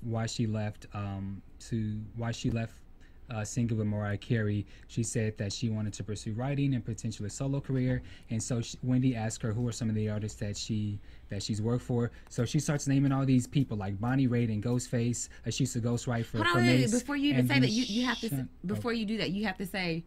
singing with Mariah Carey, she said that she wanted to pursue writing and potentially a solo career. And so Wendy asked her who are some of the artists that she's worked for. So she starts naming all these people like Bonnie Raitt and Ghostface. She used to ghostwrite for Hold on, Mace. before you even say that, you have to before you do that, you have to say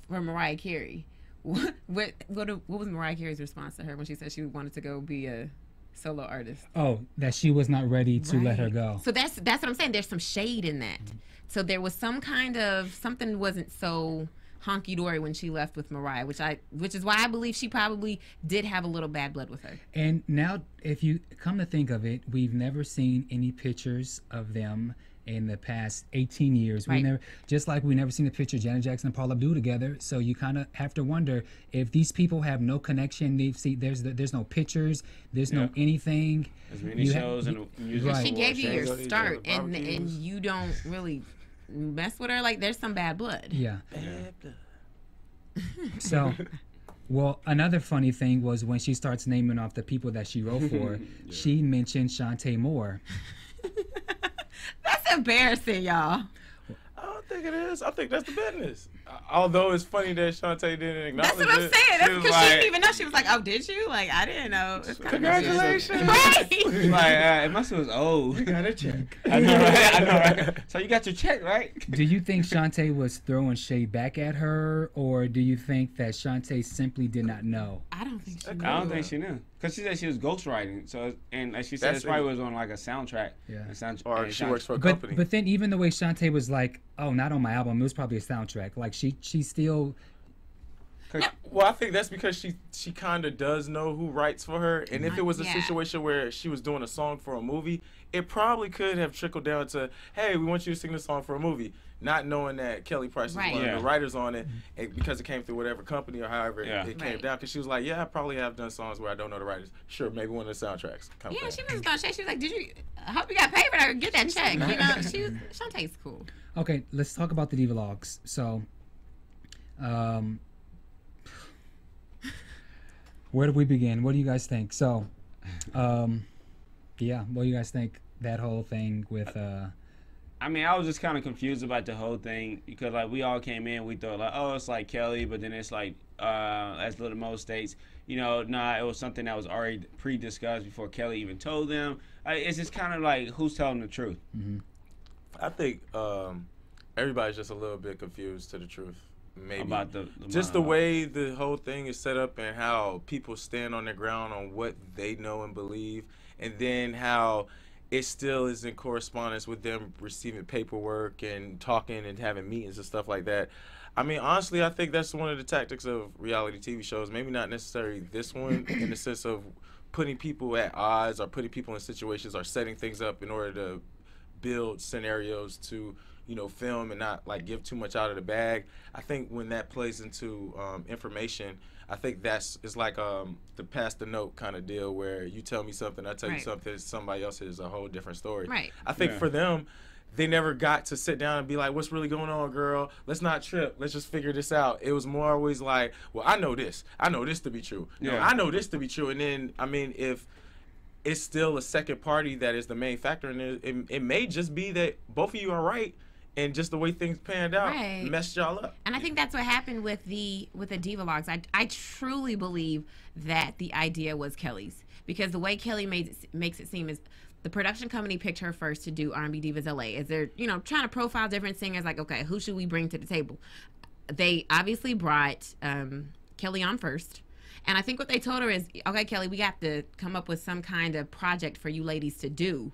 for Mariah Carey. What was Mariah Carey's response to her when she said she wanted to go be a solo artist? Oh, that she was not ready to let her go. So that's what I'm saying. There's some shade in that. So there was some kind of something wasn't so honky dory when she left with Mariah, which is why I believe she probably did have a little bad blood with her. And now, if you come to think of it, we've never seen any pictures of them in the past 18 years. Right. We never, just like we never seen a picture of Janet Jackson and Paula Abdul together. So you kind of have to wonder if these people have no connection. There's no pictures, there's no anything. There's many shows and music. Right. She gave you your shows. start, Yeah, and you don't really mess with her. Like there's some bad blood. Yeah. Bad blood. So, well, another funny thing was when she starts naming off the people that she wrote for, she mentioned Shantae Moore. That's embarrassing, y'all. I don't think it is. I think that's the business. Although it's funny that Shantae didn't acknowledge That's what I'm it. saying. That's She was because she like, didn't even know. She was like, "Oh, did you?" Like, I didn't know. It's kind Congratulations. Of right. Like, it must have was old. You got a check. I know, right? I know, right? So you got your check, right? Do you think Shantae was throwing shade back at her, or do you think that Shantae simply did not know? I don't think she. I don't think she knew. Because she said she was ghostwriting. So, and like she said, That's it probably was on like a soundtrack. Yeah. Or she works for a company. But then even the way Shantae was like, oh, not on my album, it was probably a soundtrack. Like she still. Well, I think that's because she kind of does know who writes for her, and if it was a Yeah. situation where she was doing a song for a movie, it probably could have trickled down to, hey, we want you to sing this song for a movie, not knowing that Kelly Price was Right. one of Yeah. the writers on it, and because it came through whatever company or however it came Right. down. Because she was like, yeah, I probably have done songs where I don't know the writers. Sure, maybe one of the soundtracks. Kind of Yeah, thing. she was throwing shade. She was like, "Did you? I hope you got paid for that. Get that check." You know, Shantae's cool. Okay, let's talk about the Divalogs. So, where do we begin? What do you guys think? So, yeah, what do you guys think that whole thing with? I mean, I was just kind of confused about the whole thing because, like, we all came in, we thought, like, oh, it's like Kelly, but then it's like, as Little Mo states, you know, nah, it was something that was already pre-discussed before Kelly even told them. It's just kind of like, who's telling the truth? Mm-hmm. I think everybody's just a little bit confused to the truth. Maybe About the just the monologue. way the whole thing is set up and how people stand on their ground on what they know and believe, and then how it still is in correspondence with them receiving paperwork and talking and having meetings and stuff like that. I mean, honestly, I think that's one of the tactics of reality TV shows. Maybe not necessarily this one in the sense of putting people at odds or putting people in situations or setting things up in order to build scenarios to, you know, film and not like give too much out of the bag. I think when that plays into information, I think it's like the pass the note kind of deal where you tell me something, I tell you Right. something, somebody else is a whole different story. Right. I think Yeah. for them, they never got to sit down and be like, what's really going on, girl? Let's not trip. Let's just figure this out. It was more always like, well, I know this. I know this to be true. No, Yeah. I know this to be true. And then, I mean, if it's still a second party that is the main factor, and it may just be that both of you are right, and just the way things panned out Right. messed y'all up. And I think that's what happened with the Divalogs. I truly believe that the idea was Kelly's, because the way Kelly makes it seem is the production company picked her first to do R&B Divas LA. As they're, you know, trying to profile different singers, like, okay, who should we bring to the table? They obviously brought Kelly on first. And I think what they told her is, okay, Kelly, we got to come up with some kind of project for you ladies to do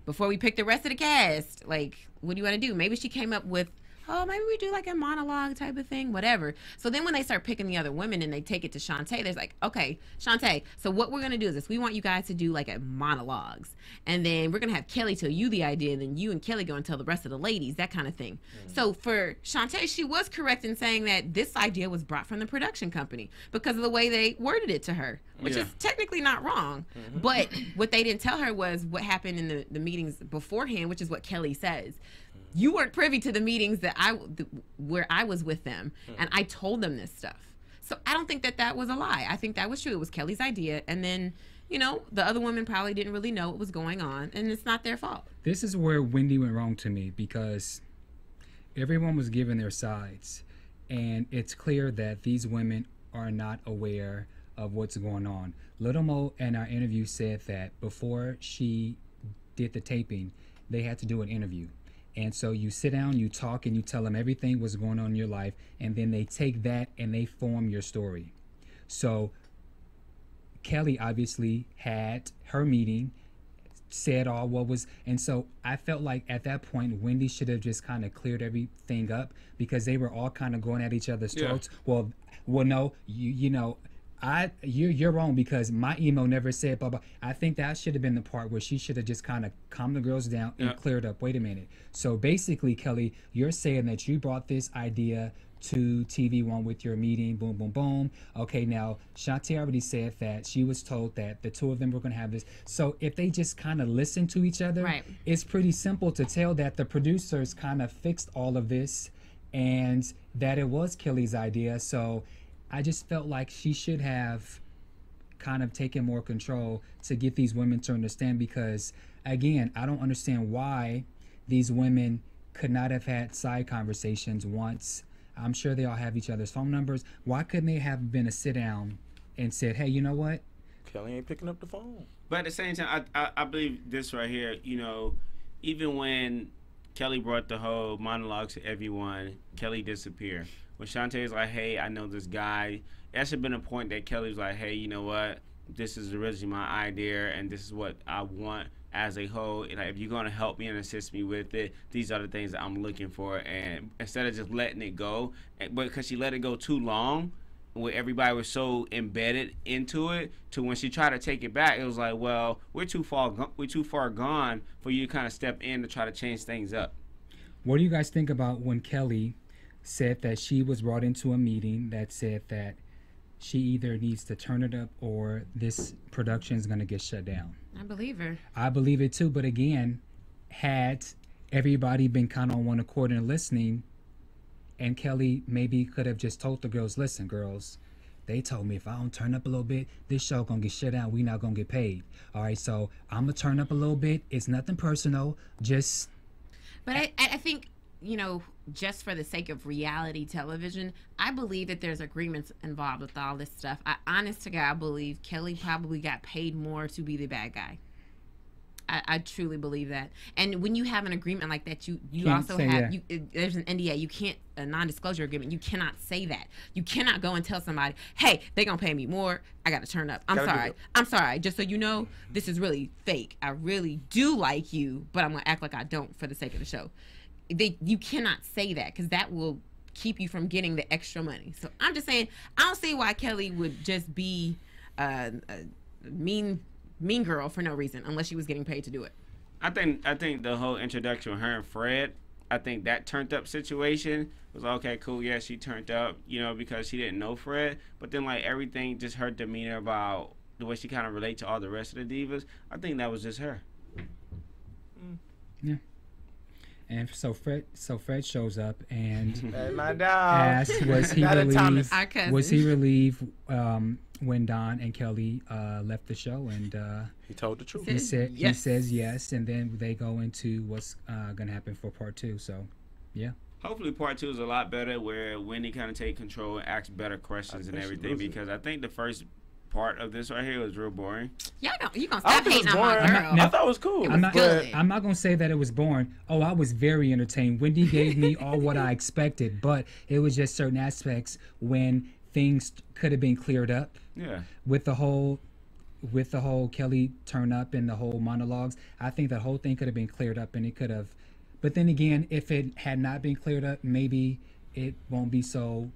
before we pick the rest of the cast. Like, what do you want to do? Maybe she came up with, oh, maybe we do like a monologue type of thing, whatever. So then when they start picking the other women and they take it to Shantae, there's like, okay, Shantae, so what we're going to do is this. We want you guys to do like a monologues. And then we're going to have Kelly tell you the idea, and then you and Kelly go and tell the rest of the ladies, that kind of thing. So for Shantae, she was correct in saying that this idea was brought from the production company because of the way they worded it to her, which Yeah. is technically not wrong. But what they didn't tell her was what happened in the meetings beforehand, which is what Kelly says. You weren't privy to the meetings that where I was with them, and I told them this stuff. So I don't think that that was a lie. I think that was true. It was Kelly's idea. And then, you know, the other women probably didn't really know what was going on, and it's not their fault. This is where Wendy went wrong to me, because everyone was giving their sides, and it's clear that these women are not aware of what's going on. Little Mo in our interview said that before she did the taping, they had to do an interview. And so you sit down, you talk, and you tell them everything was going on in your life, and then they take that and they form your story. So Kelly obviously had her meeting, said all what was, and so I felt like at that point Wendy should have just kind of cleared everything up, because they were all kind of going at each other's throats. Well, no, you know, you're wrong, because my email never said blah blah. I think that should have been the part where she should have just kind of calmed the girls down and cleared up. Wait a minute. So basically, Kelly, you're saying that you brought this idea to TVOne with your meeting, boom, boom, boom. Okay, now Shantae already said that she was told that the two of them were going to have this. So if they just kind of listen to each other, Right. It's pretty simple to tell that the producers kind of fixed all of this and that it was Kelly's idea. So I just felt like she should have kind of taken more control to get these women to understand, because again, I don't understand why these women could not have had side conversations once. I'm sure they all have each other's phone numbers. Why couldn't they have been a sit down and said, hey, you know what? Kelly ain't picking up the phone. But at the same time, I believe this right here, you know, even when Kelly brought the whole monologue to everyone, Kelly disappeared. When Shantae was like, hey, I know this guy, that should have been a point that Kelly was like, hey, you know what? This is originally my idea, and this is what I want as a whole. And if you're going to help me and assist me with it, these are the things that I'm looking for. And instead of just letting it go, but because she let it go too long, where everybody was so embedded into it, to when she tried to take it back, it was like, well, we're too far gone for you to kind of step in to try to change things up. What do you guys think about when Kelly said that she was brought into a meeting that said that she either needs to turn it up or this production is going to get shut down? I believe her. I believe it too, but again, had everybody been kind of on one accord and listening, and Kelly maybe could have just told the girls, listen, girls, they told me if I don't turn up a little bit, this show gonna get shut down. We not gonna get paid. All right, so I'm gonna turn up a little bit. It's nothing personal. Just. But I think, you know, just for the sake of reality television, I believe that there's agreements involved with all this stuff. I honest to God believe Kelly probably got paid more to be the bad guy. I truly believe that. And when you have an agreement like that, you also have, there's an NDA. You can't, a non-disclosure agreement. You cannot say that. You cannot go and tell somebody, hey, they're going to pay me more. I got to turn up. I'm sorry. Just so you know, this is really fake. I really do like you, but I'm going to act like I don't for the sake of the show. You cannot say that, because that will keep you from getting the extra money. So I'm just saying, I don't see why Kelly would just be a mean girl for no reason, unless she was getting paid to do it. I think the whole introduction with her and Fred, I think that turned up situation was okay, cool, yeah, she turned up, you know, because she didn't know Fred. But then like everything, just her demeanor about the way she kind of relate to all the rest of the divas, I think that was just her. Yeah. And so Fred shows up and Hey, my dog. asked, was he relieved when Don and Kelly left the show, and He told the truth. he says yes, and then they go into what's gonna happen for part 2. So yeah, Hopefully part 2 is a lot better, where Wendy kind of take control and asks better questions and everything, because I think the first part of this right here was real boring. You gonna stop hating on my girl. I thought it was cool. I'm not gonna say that it was boring. Oh, I was very entertained. Wendy gave me all what I expected, but it was just certain aspects when things could have been cleared up. Yeah. With the whole Kelly turn up and the whole monologues, I think that whole thing could have been cleared up, and it could have. But then again, if it had not been cleared up, maybe it won't be so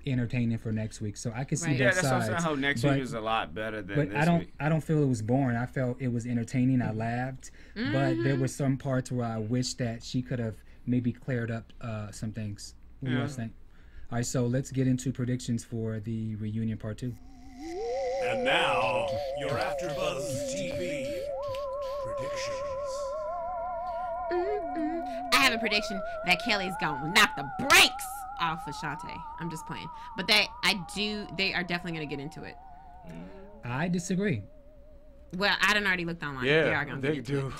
entertaining for next week. So I can see both sides. That's what I'm saying, how next week is a lot better than this week. I don't feel it was boring. I felt it was entertaining. I laughed, but there were some parts where I wish that she could have maybe cleared up some things. What do you guys think? All right, so let's get into predictions for the reunion part 2. And now, your AfterBuzz TV predictions. I have a prediction that Kelly's gonna knock the brakes off of Shantae. I'm just playing. But they are definitely going to get into it. I disagree. Well, I done already looked online. Yeah, they are going to get into it.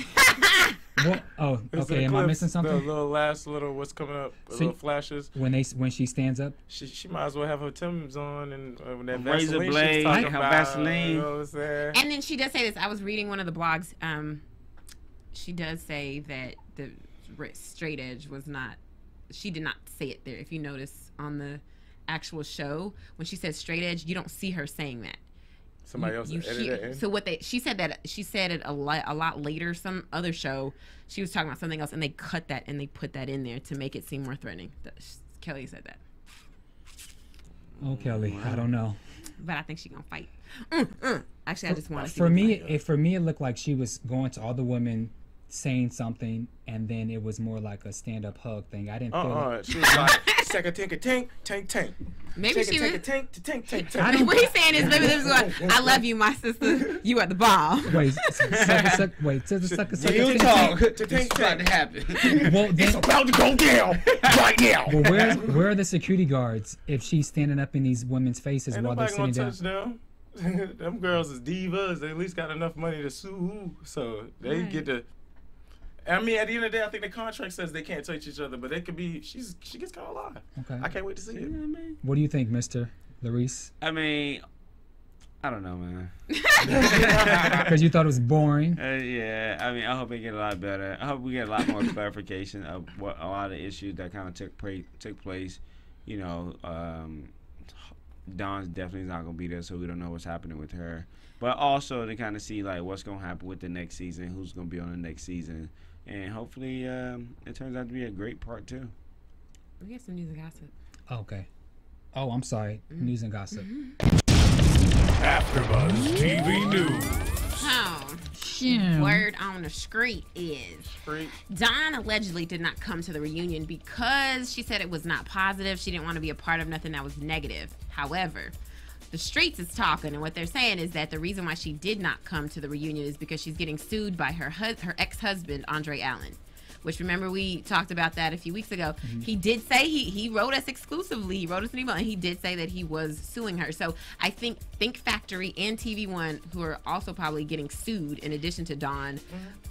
Well, oh, okay. Am I missing something? The last little what's coming up, little flashes. When she stands up, she might as well have her Timbs on and that razor Vaseline blade, she's talking her about, Vaseline. You know what I'm saying? And then she does say this. I was reading one of the blogs. She does say that the straight edge was not. She did not say it there. If you notice on the actual show, when she says straight edge, you don't see her saying that. Somebody else edited it in? So what she said it a lot later. Some other show, she was talking about something else, and they cut that and they put that in there to make it seem more threatening. Kelly said that. Oh, Kelly, I don't know. But I think she's gonna fight. Actually, I just want to see. For me, it looked like she was going to all the women, saying something, and then it was more like a stand-up hug thing. I didn't feel it. She was like, second tank, tank. Maybe she was. Tank. What he's saying is, maybe this is what I love you, my sister. You at the bomb. Wait, suck. You talk. It's about to happen. Well, It's about to go down right now. Well, where are the security guards if she's standing up in these women's faces Ain't while they're nobody sitting gonna down? touch them. Them girls is divas. They at least got enough money to sue, so they get to. I mean, at the end of the day, I think the contract says they can't touch each other, but they could be. She gets caught alive. Okay. I can't wait to see it. What do you think, Mr. Larice? I mean, I don't know, man. Because you thought it was boring. Yeah, I mean, I hope it get a lot better. I hope we get a lot more clarification of what a lot of issues that kind of took place. You know, Dawn's definitely not gonna be there, so we don't know what's happening with her. But also to kind of see like what's gonna happen with the next season, who's gonna be on the next season, and hopefully it turns out to be a great part too. We got some news and gossip. Okay. Oh, I'm sorry. News and gossip. AfterBuzz TV News. Word on the street is Dawn allegedly did not come to the reunion because she said it was not positive. She didn't want to be a part of nothing that was negative. However, the streets is talking, and what they're saying is that the reason why she did not come to the reunion is because she's getting sued by her ex-husband, Andre Allen. Which, remember, we talked about that a few weeks ago. He did say, he wrote us exclusively, he wrote us an email, and he did say that he was suing her. So I think Think Factory and TVOne, who are also probably getting sued in addition to Dawn,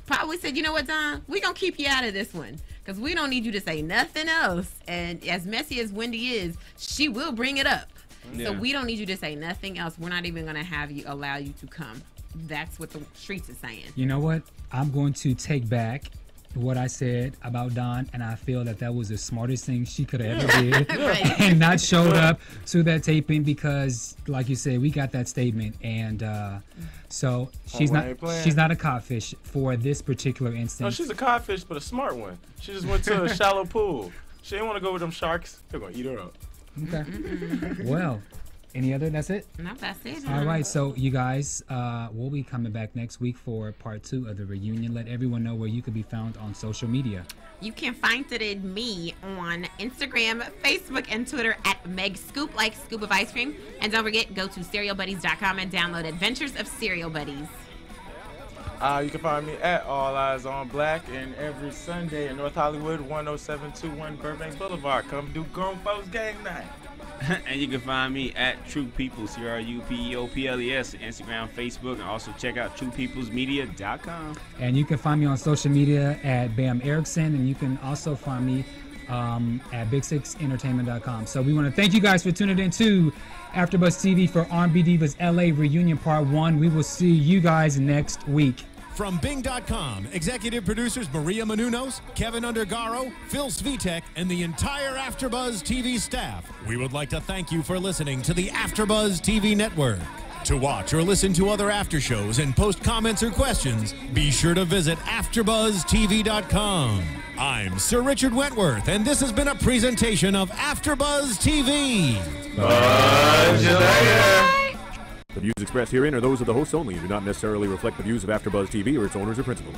probably said, you know what, Dawn, we're going to keep you out of this one because we don't need you to say nothing else. And as messy as Wendy is, she will bring it up. Yeah. So we don't need you to say nothing else. We're not even going to allow you to come. That's what the streets is saying. You know what? I'm going to take back what I said about Dawn, and I feel that was the smartest thing she could have ever did, and not showed up to that taping because, like you said, we got that statement, and so she's not a codfish for this particular instance. No, she's a codfish, but a smart one. She just went to a shallow pool. She didn't want to go with them sharks. They're gonna eat her up. Okay. Well. Any other? That's it? No, that's it. All right, so you guys, we'll be coming back next week for part 2 of the reunion. Let everyone know where you can be found on social media. You can find me on Instagram, Facebook, and Twitter at Meg Scoop, like Scoop of Ice Cream. And don't forget, go to cerealbuddies.com and download Adventures of Cereal Buddies. You can find me at All Eyes on Black and every Sunday in North Hollywood, 10721 Burbank Boulevard. Come do Grown Folks Gang Night. And you can find me at True People, CRUPEOPLES, Instagram, Facebook, and also check out TruePeoplesMedia.com. And you can find me on social media at Bamm Ericsen, and you can also find me at Big6Entertainment.com. So we want to thank you guys for tuning in to AfterBuzz TV for R&B Divas LA Reunion Part 1. We will see you guys next week. From Bing.com, executive producers Maria Menounos, Kevin Undergaro, Phil Svitek, and the entire AfterBuzz TV staff, we would like to thank you for listening to the AfterBuzz TV network. To watch or listen to other after shows and post comments or questions, be sure to visit AfterBuzzTV.com. I'm Sir Richard Wentworth, and this has been a presentation of AfterBuzz TV. Buzz you later. The views expressed herein are those of the hosts only and do not necessarily reflect the views of AfterBuzz TV or its owners or principals.